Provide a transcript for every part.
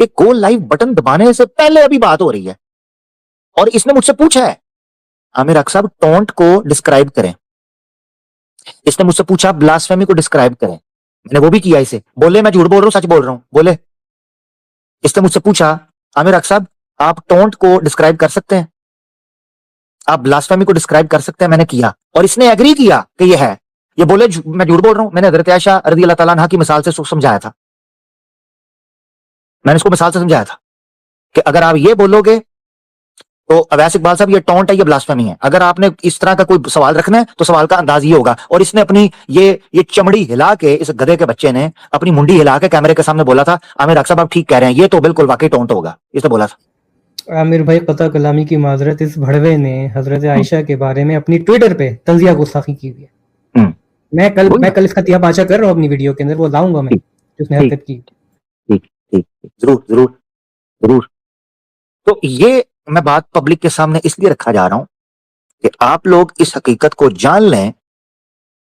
کہ گو live button دبانے سے پہلے ابھی بات ہو رہی ہے اور اس نے مجھ سے پوچھا ہے عامر حق صاحب ٹونٹ کو ڈسکرائب کریں. اس نے مجھ سے پوچھا بلاسفیمی کو ڈسکرائب کریں. میں نے وہ بھی کیا اسے. بولے میں جھوٹ بول رہا ہوں سچ بول رہا ہوں. بولے. اس نے مجھ سے پوچھا عامر حق صاحب آپ ٹونٹ کو ڈسکرائب کر سکتے ہیں, آپ بلاسفیمی کو ڈسکرائب کر سکتے ہیں. میں نے کیا اور اس نے ایگری کیا کہ یہ ہے. یہ بولے میں جھوٹ بول رہا ہوں. میں نے حضرت عائشہ رضی اللہ تعالیٰ عنہا کی مثال سے سمجھایا تھا. میں نے اس کو مثال سے سمجھایا تھا کہ اگر آپ یہ بولو گے تو اویس اقبال صاحب یہ ٹونٹ ہے, یہ بلاسفیمی ہے. اگر آپ نے اس طرح کا کوئی سوال رکھنا ہے تو سوال کا انداز یہ ہوگا. اور اس نے اپنی یہ چمڑی ہلا کے, اس گدھے کے بچے نے اپنی منڈی ہلا کے کیمرے کے سامنے بولا تھا عامر حق صاحب آپ ٹھیک کہہ رہے ہیں, یہ تو بالکل واقعی ٹونٹ ہوگا. اس نے بولا تھا. عامر بھائی قطع کلامی کی معذرت, اس بھڑوے نے حضرت عائشہ کے بارے میں اپنی ٹویٹر پہ طنزیہ گستاخی کی ہوئی ہے. میں کل اس کا تیا پاچا کر رہا ہوں اپنی ویڈیو کے اندر, وہ لاؤں گا میں جس نے حرکت کی. ضرور ضرور ضرور. تو یہ میں بات پبلک کے سامنے اس لیے رکھا جا رہا ہوں کہ آپ لوگ اس حقیقت کو جان لیں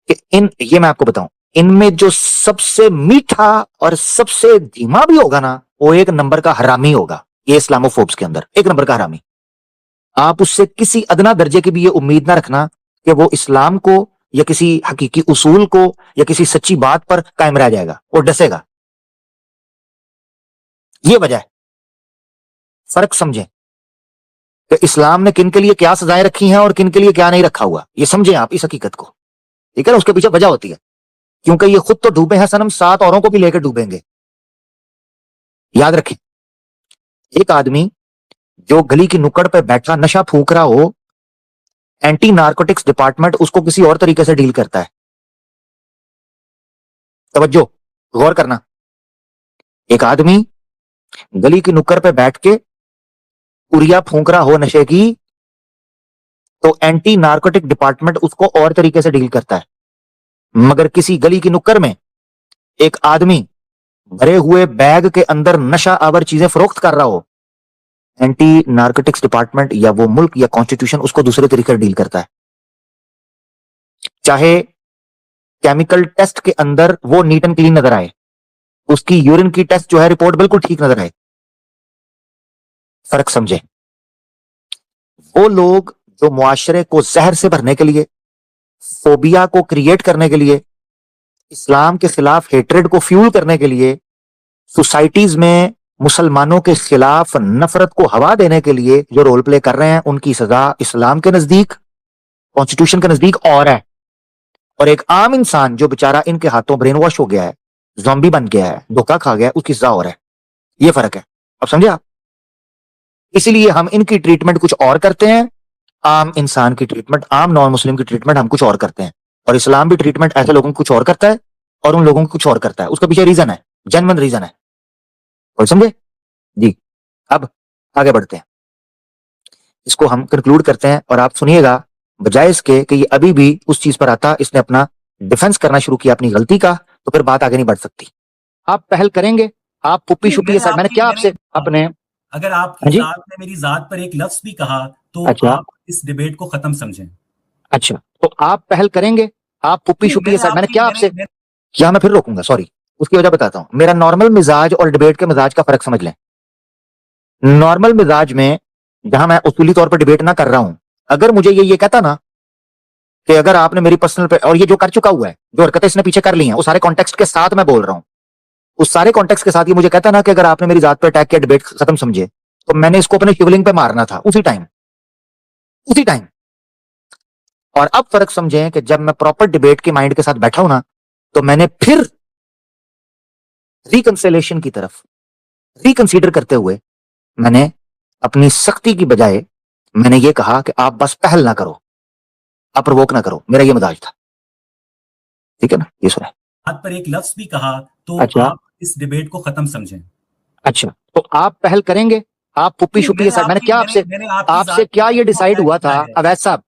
کہ یہ میں آپ کو بتاؤں, ان میں جو سب سے میٹھا اور سب سے دھیما بھی ہوگا نا, وہ ایک نمبر کا حرامی ہوگا. یہ اسلامو فوبس کے اندر ایک نمبر کا حرامی. آپ اس سے کسی ادنا درجے کی بھی یہ امید نہ رکھنا کہ وہ اسلام کو یا کسی حقیقی اصول کو یا کسی سچی بات پر قائم رہ جائے گا اور ڈسے گا. یہ وجہ ہے. فرق سمجھیں کہ اسلام نے کن کے لیے کیا سزائیں رکھی ہیں اور کن کے لیے کیا نہیں رکھا ہوا. یہ سمجھیں آپ اس حقیقت کو, ٹھیک ہے نا. اس کے پیچھے وجہ ہوتی ہے, کیونکہ یہ خود تو ڈوبے ہیں صنم, 7 اوروں کو بھی لے کے ڈوبیں گے. یاد رکھیں, ایک آدمی جو گلی کی نکڑ پہ بیٹھا نشہ پھونک رہا ہو, اینٹی نارکوٹکس ڈپارٹمنٹ اس کو کسی اور طریقے سے ڈیل کرتا ہے. توجہ, غور کرنا. ایک آدمی گلی کی نکڑ پہ بیٹھ کے پوریا پھونک رہا ہو نشے کی, تو اینٹی نارکوٹک ڈپارٹمنٹ اس کو اور طریقے سے ڈیل کرتا ہے. مگر کسی گلی کی نکڑ میں ایک آدمی بھرے ہوئے بیگ کے اندر نشہ آور چیزیں فروخت کر رہا ہو, اینٹی نارکوٹکس ڈپارٹمنٹ یا وہ ملک یا کانسٹیٹیوشن اس کو دوسرے طریقے سے ڈیل کرتا ہے. چاہے کیمیکل ٹیسٹ کے اندر وہ نیٹ اینڈ کلین نظر آئے, اس کی یورین کی ٹیسٹ جو ہے رپورٹ بالکل ٹھیک نظر آئے. فرق سمجھیں. وہ لوگ جو معاشرے کو زہر سے بھرنے کے لیے, فوبیا کو کریٹ کرنے کے لیے, اسلام کے خلاف ہیٹریڈ کو فیول کرنے کے لیے, سوسائٹیز میں مسلمانوں کے خلاف نفرت کو ہوا دینے کے لیے جو رول پلے کر رہے ہیں, ان کی سزا اسلام کے نزدیک, کانسٹیٹیوشن کے نزدیک اور ہے. اور ایک عام انسان جو بےچارا ان کے ہاتھوں برین واش ہو گیا ہے, زومبی بن گیا ہے, دھوکا کھا گیا ہے, اس کی سزا اور ہے. یہ فرق ہے. اب سمجھے آپ؟ اسی لیے ہم ان کی ٹریٹمنٹ کچھ اور کرتے ہیں, عام انسان کی ٹریٹمنٹ, عام نان مسلم کی ٹریٹمنٹ ہم کچھ اور کرتے ہیں. اور اسلام بھی ٹریٹمنٹ ایسے لوگوں کو کچھ اور کرتا ہے اور ان لوگوں کو کچھ اور کرتا ہے. اس کا پیچھے ریزن ہے, جنون ریزن ہے. اور سمجھے جی. اب آگے بڑھتے ہیں, اس کو ہم کنکلوڈ کرتے ہیں اور آپ سنیے گا, بجائے اس کے کہ یہ ابھی بھی اس چیز پر آتا, اس نے اپنا ڈیفنس کرنا شروع کیا اپنی غلطی کا, تو پھر بات آگے نہیں بڑھ سکتی. آپ پہل کریں گے, آپ پپی شپی سر, میں نے کیا آپ سے اپنے, اگر آپ کی ذات نے میری ذات پر ایک لفظ بھی کہا تو آپ اس ڈیبیٹ کو ختم سمجھیں. اچھا, تو آپ پہل کریں گے, آپ پپی شپی سر, میں نے کیا آپ سے کیا, میں پھر روکوں گا, سوری, اس کی وجہ بتاتا ہوں. میرا نارمل مزاج اور ڈیبیٹ کے مزاج کا فرق سمجھ لیں. نارمل مزاج میں جہاں میں اصولی طور پر ڈیبیٹ نہ کر رہا ہوں, اگر مجھے یہ کہتا نا کہ اگر آپ نے میری پرسنل پہ, اور یہ جو کر چکا ہوا ہے, جو حرکتیں اس نے پیچھے کر لی ہیں, وہ سارے کانٹیکسٹ کے ساتھ میں بول رہا ہوں, اس سارے کانٹیکسٹ کے ساتھ یہ مجھے کہتا نا کہ اگر آپ نے میری ذات پہ اٹیک کیا, ڈیبیٹ ختم سمجھے, تو میں نے اس کو اپنے شیولنگ پہ مارنا تھا اسی ٹائم. اور اب فرق سمجھیں کہ جب میں پراپر ڈیبیٹ کے مائنڈ کے ساتھ بیٹھا ہوں نا, تو میں نے پھر ریکنسیلیشن کی طرف ریکنسیڈر کرتے ہوئے میں نے اپنی سختی کی بجائے میں نے یہ کہا کہ آپ بس پہل نہ کرو, آپ پرووک نہ کرو. میرا یہ مزاج تھا, ٹھیک ہے نا. یہ سنیں, بات پر ایک لفظ بھی کہا تو اچھا, آپ اس ڈیبیٹ کو ختم سمجھیں. اچھا, تو آپ پہل کریں گے, آپ پپی شپی سر, میں نے کیا آپ سے کیا یہ ڈیسائیڈ ہوا تھا اویس صاحب,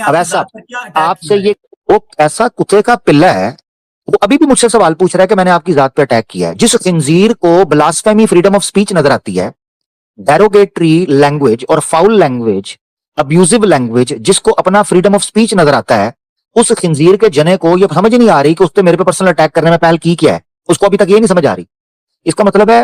اویس صاحب آپ سے یہ, وہ ایسا کتے کا پلہ ہے, وہ ابھی بھی مجھ سے سوال پوچھ رہا ہے کہ میں نے آپ کی ذات پہ اٹیک کیا ہے. جس خنزیر کو بلاسفیمی, فریڈم آف سپیچ نظر آتی ہے, ڈیروگیٹری لینگویج اور فاؤل لینگویج, ابیوزو لینگویج, جس کو اپنا فریڈم آف سپیچ نظر آتا ہے, اس خنزیر کے جنے کو یہ سمجھ نہیں آ رہی کہ اس نے میرے پہ پرسنل اٹیک کرنے میں پہل کی کیا ہے. اس کو ابھی تک یہ نہیں سمجھ آ رہی. اس کا مطلب ہے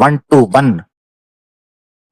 1 to 1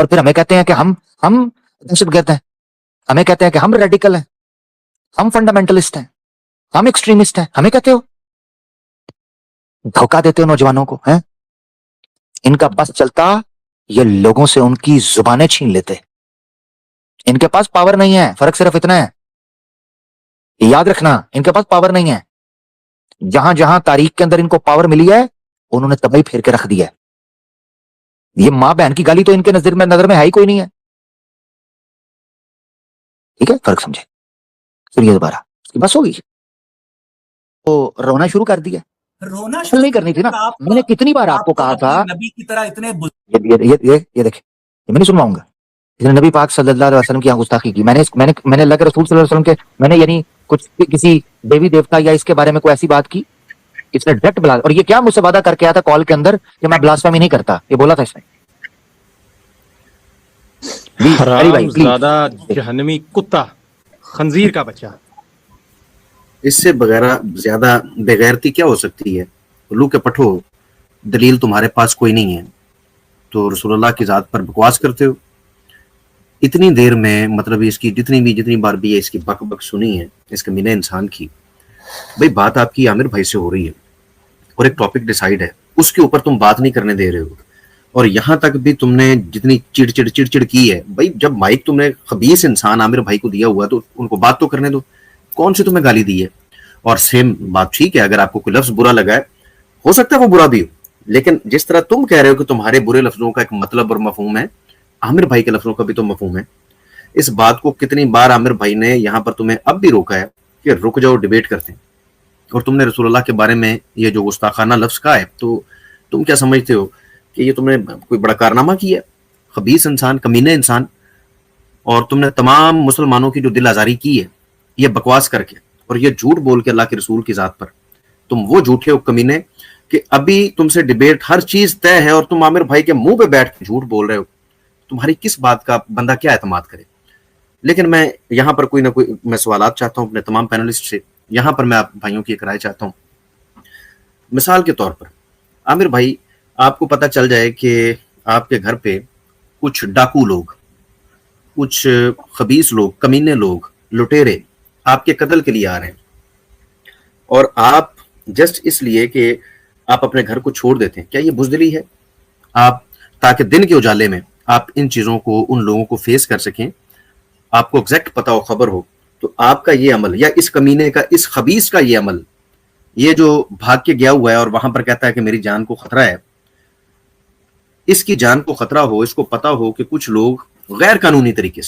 اور پھر ہمیں کہتے ہیں کہ ہم دہشت گرد ہیں, ہمیں کہتے ہیں کہ ہم ریڈیکل ہیں, ہم فنڈامنٹلسٹ ہیں, ہم ایکسٹریمسٹ ہیں. ہمیں کہتے ہو, دھوکہ دیتے ہو نوجوانوں کو ہیں. ان کا بس چلتا یہ لوگوں سے ان کی زبانیں چھین لیتے. ان کے پاس پاور نہیں ہے, فرق صرف اتنا ہے, یاد رکھنا, ان کے پاس پاور نہیں ہے. جہاں جہاں تاریخ کے اندر ان کو پاور ملی ہے انہوں نے تباہی پھیر کے رکھ دیا ہے. یہ ماں بہن کی گالی تو ان کے نظر میں ہے ہی کوئی نہیں ہے. ٹھیک ہے, فرق سمجھے. سنیے دوبارہ, اس کی بس ہوگی تو رونا شروع کر دیا. رونا نہیں کرنی تھی نا. میں نے کتنی بار آپ کو کہا تھا نبی کی طرح اتنے یہ دیکھیں, میں نہیں سنواؤں گا. نبی پاک صلی اللہ علیہ وسلم کی گستاخی کی. میں نے اللہ کے رسول صلی اللہ علیہ وسلم کے, میں نے یعنی کچھ کسی دیوی دیوتا یا اس کے بارے میں کوئی ایسی بات کی, اس نے ڈٹ بلا, اور یہ کیا مجھ سے وعدہ کر کے آیا تھا کال کے اندر کہ میں بلاسفیمی نہیں کرتا, یہ بولا تھا اس نے. حرام زادہ جہنمی کتا, خنزیر کا بچہ. اس سے بغیر زیادہ بغیرتی کیا ہو سکتی ہے؟ لو کے پٹھو, دلیل تمہارے پاس کوئی نہیں ہے تو رسول اللہ کی ذات پر بکواس کرتے ہو. اتنی دیر میں مطلب اس کی جتنی بار بھی اس کی بک بک سنی ہے اس کمینے انسان کی. بھئی بات آپ کی عامر بھائی سے ہو رہی ہے اور ایک ٹاپک ڈیسائیڈ ہے, اس کے اوپر تم بات نہیں کرنے دے رہے ہو. اور یہاں تک بھی تم نے جتنی چڑ کی ہے, بھائی جب مائک تم نے خبیث انسان عامر بھائی کو دیا ہوا تو ان کو بات تو کرنے دو. کون سی تمہیں گالی دی ہے؟ اور سیم بات ٹھیک ہے, اگر آپ کو کوئی لفظ برا لگا ہے, ہو سکتا ہے وہ برا بھی ہو, لیکن جس طرح تم کہہ رہے ہو کہ تمہارے برے لفظوں کا ایک مطلب اور مفہوم ہے, عامر بھائی کے لفظوں کا بھی تو مفہوم ہے. اس بات کو کتنی بار عامر بھائی نے یہاں پر تمہیں اب بھی روکا ہے کہ رک جاؤ, ڈیبیٹ کرتے ہیں. اور تم نے رسول اللہ کے بارے میں یہ جو گستاخانہ لفظ کا ہے, تو تم کیا سمجھتے ہو کہ یہ تم نے کوئی بڑا کارنامہ کیا ہے؟ خبیث انسان, کمینے انسان. اور تم نے تمام مسلمانوں کی جو دل آزاری کی ہے یہ بکواس کر کے اور یہ جھوٹ بول کے اللہ کے رسول کی ذات پر, تم وہ جھوٹے ہو کمینے کہ ابھی تم سے ڈیبیٹ ہر چیز طے ہے اور تم عامر بھائی کے منہ پہ بیٹھ کے جھوٹ بول رہے ہو. تمہاری کس بات کا بندہ کیا اعتماد کرے؟ لیکن میں یہاں پر کوئی نہ کوئی میں سوالات چاہتا ہوں اپنے تمام پینلسٹ سے. یہاں پر میں آپ بھائیوں کی ایک رائے چاہتا ہوں. مثال کے طور پر عامر بھائی, آپ کو پتہ چل جائے کہ آپ کے گھر پہ کچھ ڈاکو لوگ, کچھ خبیث لوگ, کمینے لوگ, لٹیرے آپ کے قتل کے لیے آ رہے ہیں, اور آپ جسٹ اس لیے کہ آپ اپنے گھر کو چھوڑ دیتے ہیں, کیا یہ بزدلی ہے؟ آپ تاکہ دن کے اجالے میں آپ ان چیزوں کو, ان لوگوں کو فیس کر سکیں, آپ کو ایگزیکٹ پتہ ہو, خبر ہو, تو آپ کا یہ عمل یا اس کمینے کا, اس خبیث کا یہ عمل, یہ جو بھاگ کے گیا ہوا ہے اور وہاں پر کہتا ہے کہ میری جان کو خطرہ ہے, اس کی جان کو خطرہ ہو, اس کو پتہ ہو کہ کچھ لوگ غیر قانونی طریقے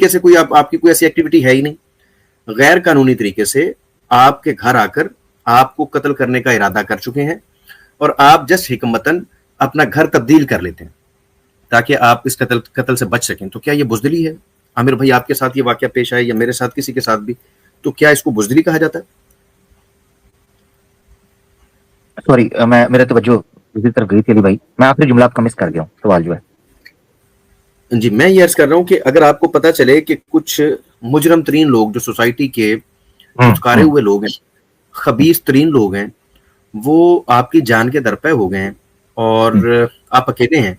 سے کوئی آپ کی کوئی ایسی ایکٹیویٹی ہے ہی نہیں, غیر قانونی طریقے سے آپ کے گھر آ کر آپ کو قتل کرنے کا ارادہ کر چکے ہیں, اور آپ جس حکمتاً اپنا گھر تبدیل کر لیتے ہیں تاکہ آپ اس قتل سے بچ سکیں. تو کیا یہ بزدلی ہے؟ عامر بھائی آپ کے ساتھ یہ واقعہ پیش آئے یا میرے ساتھ کسی کے ساتھ بھی, تو کیا اس کو بزدلی کہا جاتا ہے؟ سوری, میرے توجہ دوسری طرف گئی تھی علی بھائی, میں آپ نے جملات کا مس کر گیا ہوں. سوال جو ہے جی, میں یہ عرض کر رہا ہوں کہ اگر آپ کو پتہ چلے کہ کچھ مجرم ترین لوگ جو سوسائٹی کے پھٹکارے ہوئے لوگ ہیں, خبیث ترین لوگ ہیں, وہ آپ کی جان کے درپے ہو گئے ہیں اور آپ اکیلے ہیں,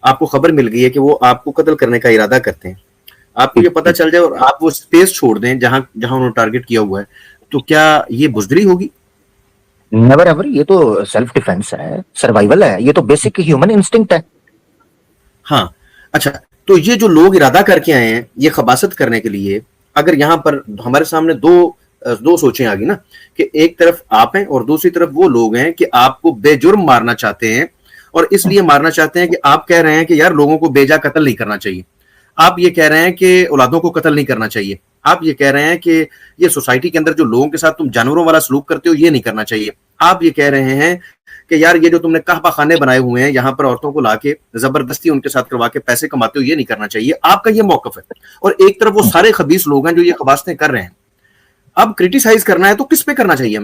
آپ کو خبر مل گئی ہے کہ وہ آپ کو قتل کرنے کا ارادہ کرتے ہیں, آپ کو یہ پتہ چل جائے اور آپ وہ سپیس چھوڑ دیں جہاں انہوں نے ٹارگٹ کیا ہوا ہے, تو کیا یہ بزدلی ہوگی؟ Never ever. یہ تو سیلف ڈیفense ہے, سروائیول ہے, یہ تو بیسک ہیومن انسٹنکٹ ہے. ہاں اچھا, تو یہ جو لوگ ارادہ کر کے آئے ہیں یہ خباثت کرنے کے لیے, اگر یہاں پر ہمارے سامنے دو سوچیں آ گئی نا, کہ ایک طرف آپ ہیں اور دوسری طرف وہ لوگ ہیں کہ آپ کو بے جرم مارنا چاہتے ہیں, اور اس لیے مارنا چاہتے ہیں کہ آپ کہہ رہے ہیں کہ یار لوگوں کو بے جا قتل نہیں کرنا چاہیے, آپ یہ کہہ رہے ہیں کہ اولادوں کو قتل نہیں کرنا چاہیے, آپ یہ کہہ رہے ہیں کہ یہ سوسائٹی کے اندر جو لوگوں کے ساتھ تم جانوروں والا سلوک کرتے ہو یہ نہیں کرنا چاہیے, آپ یہ کہہ رہے ہیں کہ یار یہ جو تم نے قہوہ خانے بنائے ہوئے ہیں یہاں پر عورتوں کو لا کے زبردستی ان کے ساتھ کروا کے پیسے کماتے ہو یہ نہیں کرنا چاہیے, آپ کا یہ موقف ہے. اور ایک طرف وہ سارے خبیث لوگ ہیں جو یہ خباستیں کر رہے ہیں. اب کرٹیسائز کرنا ہے تو کس پہ کرنا چاہیے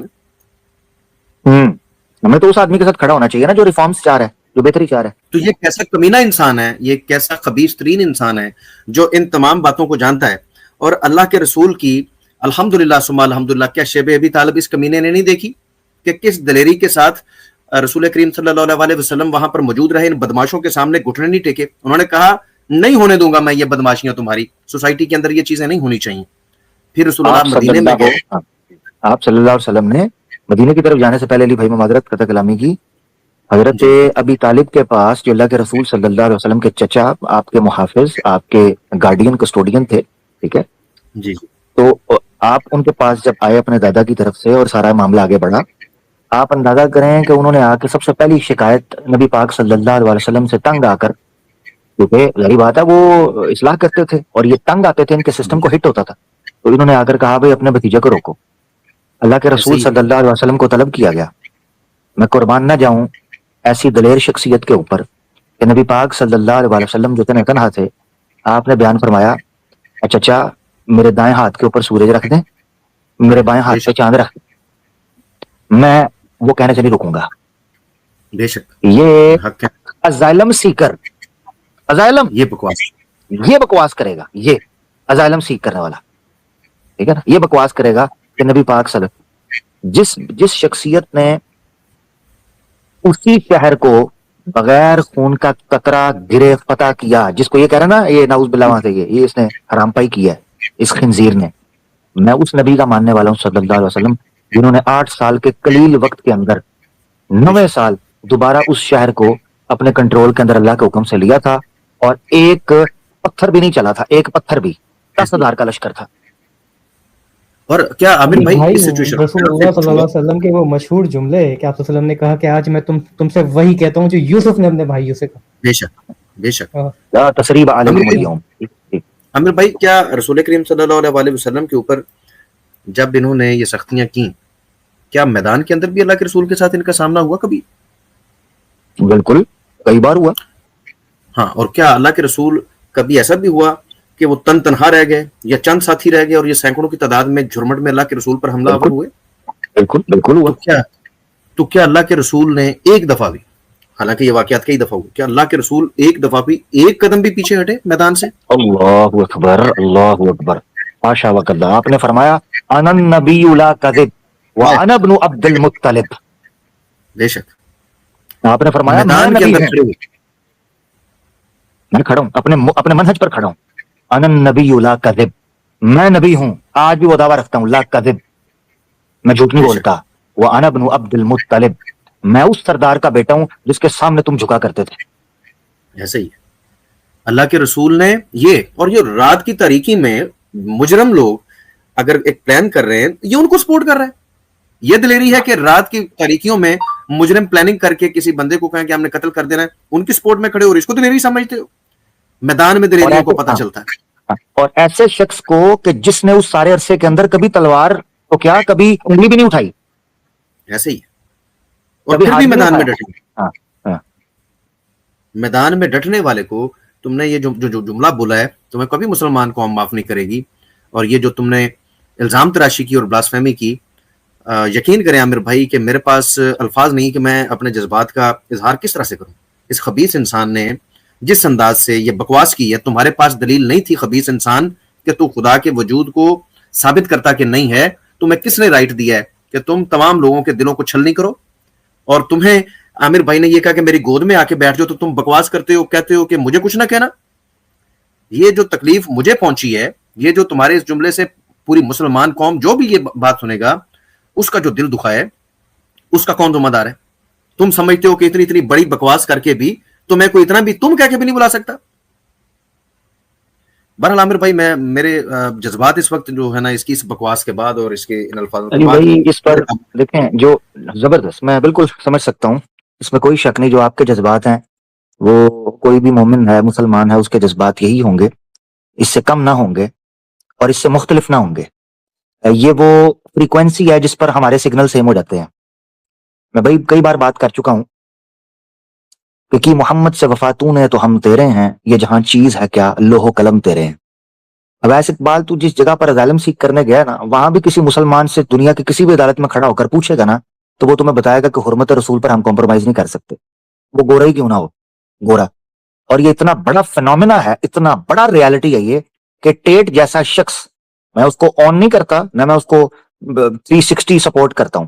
ہمیں تو اس آدمی کے ساتھ کھڑا ہونا چاہیے نا جو ریفارمز چاہ رہا ہے, جو بہتری چاہ رہا ہے. تو یہ کیسا کمینہ انسان ہے, یہ کیسا خبیث ترین انسان ہے جو ان تمام باتوں کو جانتا ہے, اور اللہ کے رسول کی الحمدللہ ثم الحمدللہ کیا شیب ابی طالب اس کمینے نے نہیں دیکھی کہ کس دلیری کے ساتھ رسول کریم صلی اللہ علیہ وسلم وہاں پر موجود رہے, ان بدماشوں کے سامنے گھٹنے نہیں ٹیکے, انہوں نے کہا نہیں ہونے دوں گا میں یہ بدماشیاں, تمہاری سوسائٹی کے اندر یہ چیزیں نہیں ہونی چاہیے. پھر رسول اللہ مدینے میں گئے. آپ صلی اللہ علیہ وسلم نے مدینے کی طرف جانے سے پہلے, علی بھائی میں معذرت قطع کلامی کی, حضرت ابی طالب کے پاس جو اللہ کے رسول صلی اللہ علیہ وسلم کے چچا, آپ کے محافظ, آپ کے گارڈین کسٹوڈین تھے, ٹھیک ہے جی, تو آپ ان کے پاس جب آئے اپنے دادا کی طرف سے اور سارا معاملہ آگے بڑھا, آپ اندازہ کریں کہ انہوں نے آ کے سب سے پہلی شکایت نبی پاک صلی اللہ علیہ وسلم سے تنگ آ کر, کیونکہ ظاہری بات ہے وہ اصلاح کرتے تھے اور یہ تنگ آتے تھے, ان کے سسٹم کو ہٹ ہوتا تھا, تو انہوں نے آ کر کہا بھائی اپنے بھتیجے کو روکو. اللہ کے رسول صلی اللہ علیہ وسلم کو طلب کیا گیا, میں قربان نہ جاؤں ایسی دلیر شخصیت کے اوپر کہ نبی پاک صلی اللہ علیہ وسلم جو تنہا تھے, آپ نے بیان فرمایا چچا میرے دائیں ہاتھ کے اوپر سورج رکھ دیں, میرے بائیں ہاتھ پہ چاند رکھ دیں, میں وہ کہنے سے نہیں رکوں گا. بے شک یہ ازائلم سیکر, ازائلم یہ بکواس کرے گا, یہ ازائلم سیک کرنے والا, ٹھیک ہے نا, یہ بکواس کرے گا کہ نبی پاک صلی اللہ جس شخصیت نے اسی شہر کو بغیر خون کا قطرہ گرے فتح کیا, جس کو یہ کہہ رہا نا یہ نعوذ باللہ وہاں سے یہ اس نے حرام پائی کیا ہے اس خنزیر نے, میں اس نبی کا ماننے والا ہوں صلی اللہ علیہ وسلم جنہوں نے 8 سال کے قلیل وقت کے اندر 9 سال دوبارہ اس شہر کو اپنے کنٹرول کے اندر اللہ کے حکم سے لیا تھا, اور ایک پتھر بھی نہیں چلا تھا, ایک پتھر بھی 10,000 کا لشکر تھا. اور کیا عامر بھائی اس سچویشن رسول اللہ صلی اللہ علیہ وسلم کے وہ مشہور جملے کہ آپ صلی اللہ علیہ وسلم نے کہا کہ آج میں تم سے وہی کہتا ہوں جو یوسف نے اپنے بھائیوں سے کہا. بے شک بے شک. تسریب علیکم اليوم. عامر بھائی کیا رسول کریم صلی اللہ علیہ وسلم کے اوپر جب انہوں نے یہ سختیاں کی, کیا میدان کے اندر بھی اللہ کے رسول کے ساتھ ان کا سامنا ہوا کبھی؟ بالکل, کئی بار ہوا. ہاں, اور کیا اللہ کے رسول کبھی ایسا بھی ہوا کہ وہ تنہا رہ گئے یا چند ساتھی رہ گئے اور یہ سینکڑوں کی تعداد میں جھرمٹ میں اللہ کے رسول پر حملہ آور ہوئے؟ بالکل بالکل ہوا. تو کیا اللہ کے رسول نے ایک دفعہ بھی, حالانکہ یہ واقعات کئی دفعہ ہوئے, کیا اللہ کے رسول ایک دفعہ بھی ایک قدم بھی پیچھے ہٹے میدان سے؟ اللہ اکبر, اللہ اکبر, ماشاء اللہ. آپ نے فرمایا انا النبی لا کذب وانا ابن عبد المطلب. بے شک آپ نے فرمایا میدان کے اندر میں کھڑا ہوں, اپنے منہج پر کھڑا ہوں. انا النبی لا کذب, میں نبی ہوں, آج بھی وہ دعویٰ رکھتا ہوں, لا کذب, میں جھوٹ نہیں بولتا. وانا ابن عبد المطلب, میں اس سردار کا بیٹا ہوں جس کے سامنے تم جھکا کرتے تھے. ایسے ہی اللہ کے رسول نے یہ, اور یہ رات کی تاریکی میں مجرم لوگ اگر ایک پلان کر رہے ہیں, یہ ان کو سپورٹ کر رہے ہیں. یہ دلیری ہے کہ رات کی تاریکیوں میں مجرم پلاننگ کر کے کسی بندے کو کہیں کہ ہم نے قتل کر دینا ہے, ان کی سپورٹ میں کھڑے ہو, اس کو دلیری سمجھتے ہو؟ میدان میں دلیریوں کو پتہ چلتا ہے. اور ایسے شخص کو کہ جس نے اس سارے عرصے کے اندر کبھی تلوار تو کیا کبھی انگلی بھی نہیں اٹھائی, ایسے ہی, اور پھر بھی میدان میں ڈٹے. میدان میں ڈٹنے والے کو تم نے یہ جو جملہ بولا ہے تمہیں کبھی مسلمان قوم معاف نہیں کرے گی. اور یہ جو تم نے الزام تراشی کی اور بلاسفیمی کی, یقین کریں عامر بھائی کہ میرے پاس الفاظ نہیں کہ میں اپنے جذبات کا اظہار کس طرح سے کروں. اس خبیث انسان نے جس انداز سے یہ بکواس کی ہے, تمہارے پاس دلیل نہیں تھی خبیث انسان کہ تو خدا کے وجود کو ثابت کرتا کہ نہیں ہے, تمہیں کس نے رائٹ دیا ہے کہ تم تمام لوگوں کے دلوں کو چھلنی کرو؟ اور تمہیں عامر بھائی نے یہ کہا کہ میری گود میں آ کے بیٹھ جاؤ تو تم بکواس کرتے ہو, کہتے ہو کہ مجھے کچھ نہ کہنا. یہ جو تکلیف مجھے پہنچی ہے, یہ جو تمہارے اس جملے سے پوری مسلمان قوم جو بھی یہ بات سنے گا اس کا جو دل دکھا ہے اس کا کون ذمہ دار ہے؟ تم سمجھتے ہو کہ اتنی بڑی بکواس کر کے بھی تمہیں کوئی اتنا بھی تم کہہ کے بھی نہیں بلا سکتا. بہرحال عامر بھائی میرے جذبات اس وقت جو ہے نا اس کی اس بکواس کے بعد اور اس کے ان الفاظوں کے بعد اس پر دیکھیں جو زبردست, میں بالکل سمجھ سکتا ہوں, اس میں کوئی شک نہیں. جو آپ کے جذبات ہیں وہ کوئی بھی مومن ہے, مسلمان ہے, اس کے جذبات یہی ہوں گے, اس سے کم نہ ہوں گے اور اس سے مختلف نہ ہوں گے. یہ وہ فریکوینسی ہے جس پر ہمارے سگنل سیم ہو جاتے ہیں. میں بھائی کئی بار بات کر چکا ہوں کہ محمد سے وفاتون ہے تو ہم تیرے ہیں, یہ جہاں چیز ہے کیا لوح و قلم تیرے ہیں. اب ایسے اقبال تو جس جگہ پر ظالم سیکھ کرنے گیا نا, وہاں بھی کسی مسلمان سے دنیا کی کسی بھی عدالت میں کھڑا ہو کر پوچھے گا نا تو وہ تمہیں بتائے گا کہ حرمت رسول پر ہم کمپرومائز نہیں کر سکتے, وہ گورا ہی کیوں نہ ہو, گورا. اور یہ اتنا بڑا فینومینا ہے, اتنا بڑا ریالٹی ہے یہ کہ ٹیٹ جیسا شخص, میں اس کو آن نہیں کرتا نہ میں اس کو 360 سپورٹ کرتا ہوں,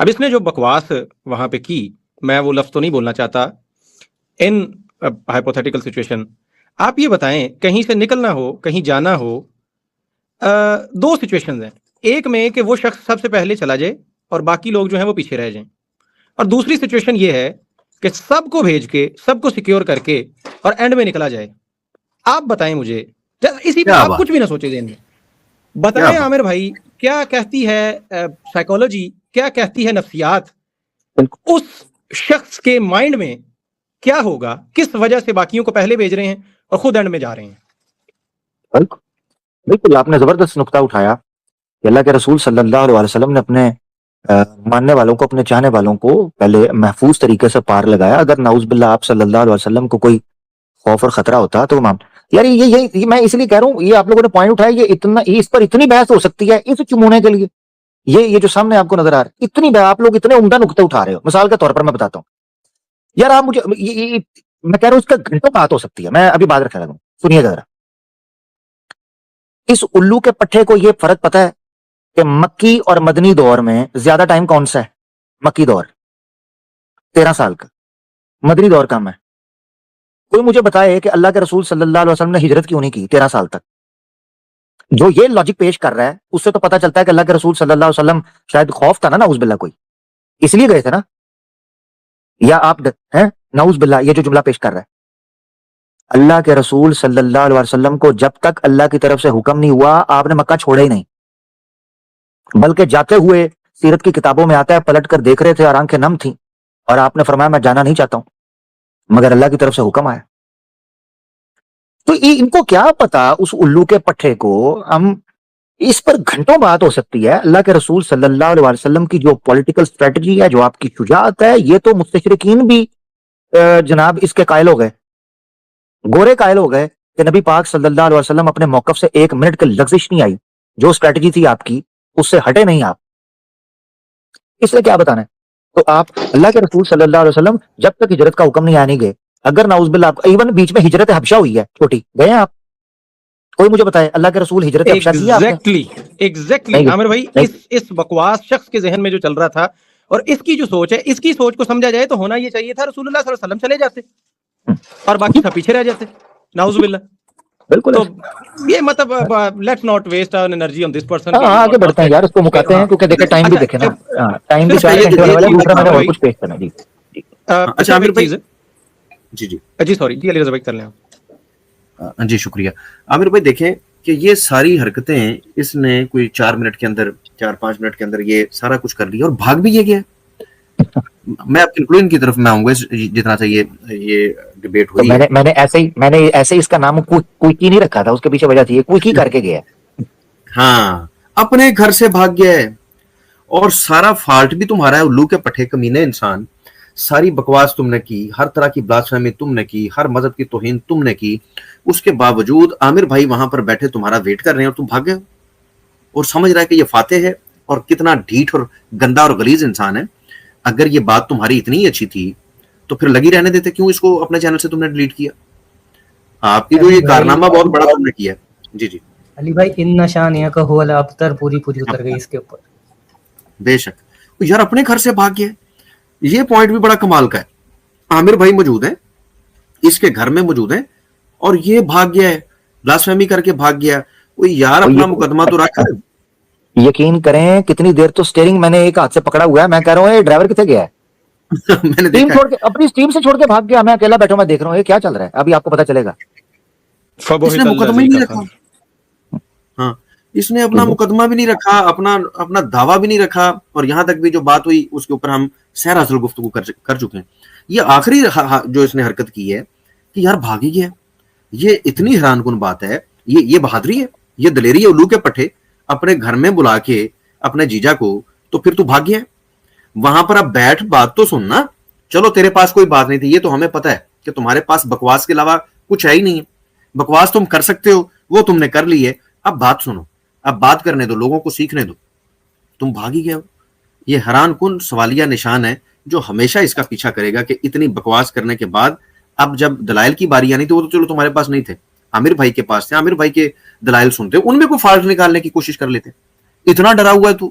اب اس نے جو بکواس وہاں پہ کی, میں وہ لفظ تو نہیں بولنا چاہتا, ان ہائپوتھیٹیکل سچویشن, آپ یہ بتائیں کہیں سے نکلنا ہو, کہیں جانا ہو, دو سچویشنز ہیں, ایک میں کہ وہ شخص سب سے پہلے چلا جائے اور باقی لوگ جو ہیں وہ پیچھے رہ جائیں, اور دوسری سچویشن یہ ہے کہ سب کو بھیج کے, سب کو سیکیور کر کے اور اینڈ میں نکلا جائے. آپ بتائیں مجھے, اسی پہ آپ کچھ بھی نہ سوچے دیں, بتائیں عامر بھائی کیا کہتی ہے سائیکولوجی, کیا کہتی ہے نفسیات, اس شخص کے مائنڈ میں کیا ہوگا, کس وجہ سے باقیوں کو پہلے بھیج رہے ہیں اور خود اینڈ میں جا رہے ہیں. بالکل آپ نے زبردست نقطہ اٹھایا کہ اللہ کے رسول صلی اللہ علیہ وسلم نے اپنے ماننے والوں کو, اپنے چاہنے والوں کو پہلے محفوظ طریقے سے پار لگایا. اگر نعوذ باللہ آپ صلی اللہ علیہ وسلم کو کوئی خوف اور خطرہ ہوتا تو یار یہ میں اس لیے کہہ رہا ہوں, یہ آپ لوگوں نے پوائنٹ اٹھایا, یہ اتنا, اس پر اتنی بحث ہو سکتی ہے اس چمونے کے لیے, یہ جو سامنے آپ کو نظر آ رہا ہے, اتنی آپ لوگ اتنے عمدہ نقطے اٹھا رہے ہو. مثال کے طور پر میں بتاتا ہوں یار, آپ مجھے میں کہہ رہا ہوں اس کا گھنٹوں بات ہو سکتی ہے, میں ابھی بات رکھنے لگا ہوں, سنیے ذرا. اس الو کے پٹھے کو یہ فرق پتا ہے کہ مکی اور مدنی دور میں زیادہ ٹائم کون سا ہے؟ مکی دور 13 سال کا, مدنی دور کم ہے. کوئی مجھے بتائے کہ اللہ کے رسول صلی اللہ علیہ وسلم نے ہجرت کیوں نہیں کی 13 سال تک؟ جو یہ لاجک پیش کر رہا ہے اس سے تو پتا چلتا ہے کہ اللہ کے رسول صلی اللہ علیہ وسلم شاید خوف تھا نا نعوذ باللہ کوئی, اس لیے گئے تھے نا, یا آپ ہیں نعوذ باللہ یہ جو جملہ پیش کر رہا ہے. اللہ کے رسول صلی اللہ علیہ وسلم کو جب تک اللہ کی طرف سے حکم نہیں ہوا آپ نے مکہ چھوڑا ہی نہیں, بلکہ جاتے ہوئے سیرت کی کتابوں میں آتا ہے پلٹ کر دیکھ رہے تھے اور آنکھیں نم تھیں, اور آپ نے فرمایا میں جانا نہیں چاہتا ہوں مگر اللہ کی طرف سے حکم آیا. تو ان کو کیا پتا اس الو کے پٹھے کو, ہم اس پر گھنٹوں بات ہو سکتی ہے. اللہ کے رسول صلی اللہ علیہ وسلم کی جو پولیٹیکل اسٹریٹجی ہے, جو آپ کی شجاعت ہے, یہ تو مستشرقین بھی جناب اس کے قائل ہو گئے, گورے قائل ہو گئے کہ نبی پاک صلی اللہ علیہ وسلم اپنے موقف سے ایک منٹ کی لغزش نہیں آئی, جو اسٹریٹجی تھی آپ کی اس سے ہٹے نہیں آپ. اس لیے کیا بتانا ہے, تو آپ اللہ کے رسول صلی اللہ علیہ وسلم جب تک ہجرت کا حکم نہیں آنے گئے, اگر نعوذ باللہ آپ ایون بیچ میں ہجرت حبشہ ہوئی ہے چھوٹی, گئے ہیں آپ؟ کوئی مجھے بتائے اللہ کے رسول ہجرت حبشہ کی آپ نے؟ ایگزیکٹلی عامر بھائی, اس بکواس شخص کے ذہن میں جو چل رہا تھا اور اس کی جو سوچ ہے, اس کی سوچ کو سمجھا جائے تو ہونا یہ چاہیے تھا رسول اللہ صلی اللہ علیہ وسلم چلے جاتے اور باقی سب پیچھے رہ جاتے, نعوذ باللہ. بالکل. تو یہ مطلب لیٹس ناٹ ویسٹ اور انرجی آن دس پرسن. آگے بڑھتے ہیں یار, اس کو مکاتے ہیں کیونکہ دیکھیں ٹائم بھی دیکھیں نا, ٹائم بھی 4 گھنٹے ہونے والا ہے, دوسرا میں نے اور کچھ پیش کرنا. جی اچھا عامر بھائی, جی سوری جی علی رضا بھائی کر لیں آپ. جی شکریہ. عامر بھائی دیکھیں کہ یہ ساری حرکتیں اس نے کوئی 4 منٹ کے اندر, 4-5 منٹ کے اندر یہ سارا کچھ کر لیا اور بھاگ بھی یہ گیا. میں آپ کنکلوژن کی طرف میں آؤں گا جتنا سا یہ ڈیبیٹ ہوئی. میں نے ایسے اس کا نام کوئکی نہیں رکھا تھا, اس کے پیچھے وجہ تھی, یہ کوئکی کر کے گیا. ہاں, اپنے گھر سے بھاگ گیا ہے, اور سارا فالٹ بھی تمہارا ہے الو کے پٹھے کمینے انسان. ساری بکواس تم نے کی, ہر طرح کی بلاسفیمی تم نے کی, ہر مذہب کی توہین تم نے کی, اس کے باوجود عامر بھائی وہاں پر بیٹھے تمہارا ویٹ کر رہے ہیں اور تم بھاگ گئے اور سمجھ رہا ہے کہ یہ فاتح ہے اور کتنا ڈھیٹ اور گندا اور غلیظ انسان ہے. اگر یہ بات تمہاری اتنی اچھی تھی تو پھر لگی رہنے دیتے, کیوں اس کو اپنے چینل سے تم نے ڈیلیٹ کیا؟ آپ کی جو یہ کارنامہ بہت بڑا تم نے کیا. جی جی علی بھائی, ان شانیہ کا ہو الابتر پوری اتر گئی اس کے اوپر. بے شک یار, اپنے گھر سے بھاگ گیا. یہ پوائنٹ بھی بڑا کمال کا ہے. عامر بھائی موجود ہیں, اس کے گھر میں موجود ہیں, اور یہ بھاگ گیا ہے, بلاسفیمی کر کے بھاگ گیا. کوئی یار اپنا مقدمہ تو رکھ. یقین کریں کتنی دیر تو سٹیئرنگ میں نے ایک ہاتھ سے پکڑا ہوا ہے, میں کہہ رہا ہوں یہ ڈرائیور کتنے گیا ہے, میں نے ٹیم چھوڑ کے, اپنی ٹیم سے چھوڑ کے بھاگ گیا. میں اکیلا بیٹھا, میں دیکھ رہا ہوں یہ کیا چل رہا ہے. ابھی آپ کو پتا چلے گا. اس نے مقدمہ ہی نہیں رکھا. ہاں, اس نے اپنا مقدمہ بھی نہیں رکھا, اپنا دعویٰ بھی نہیں رکھا, اور یہاں تک بھی جو بات ہوئی اس کے اوپر ہم سیر حاصل گفتگو کر چکے ہیں. یہ آخری جو اس نے حرکت کی ہے کہ یار بھاگ ہی گیا. یہ اتنی حیران کن بات ہے. یہ بہادری ہے, یہ دلیری ہے الو کے پٹھے اپنے گھر میں بلا کے اپنے جیجا کو, تو پھر تو بھاگ گیا. وہاں پر اب بیٹھ بات تو سننا. چلو تیرے پاس کوئی بات نہیں تھی, یہ تو ہمیں پتا ہے کہ تمہارے پاس بکواس کے علاوہ کچھ ہے ہی نہیں ہے. بکواس تم کر سکتے ہو, وہ تم نے کر لی ہے. اب بات سنو, اب بات کرنے دو, لوگوں کو سیکھنے دو. تم بھاگ ہی گئے ہو. یہ حیران کن سوالیہ نشان ہے جو ہمیشہ اس کا پیچھا کرے گا کہ اتنی بکواس کرنے کے بعد اب جب دلائل کی باری آنی تھی, وہ تو چلو تمہارے پاس نہیں تھے, عامر بھائی کے پاس تھے. عامر بھائی کے دلائل سنتے, ان میں کوئی فالٹ نکالنے کی کوشش کر لیتے. اتنا ڈرا ہوا ہے تو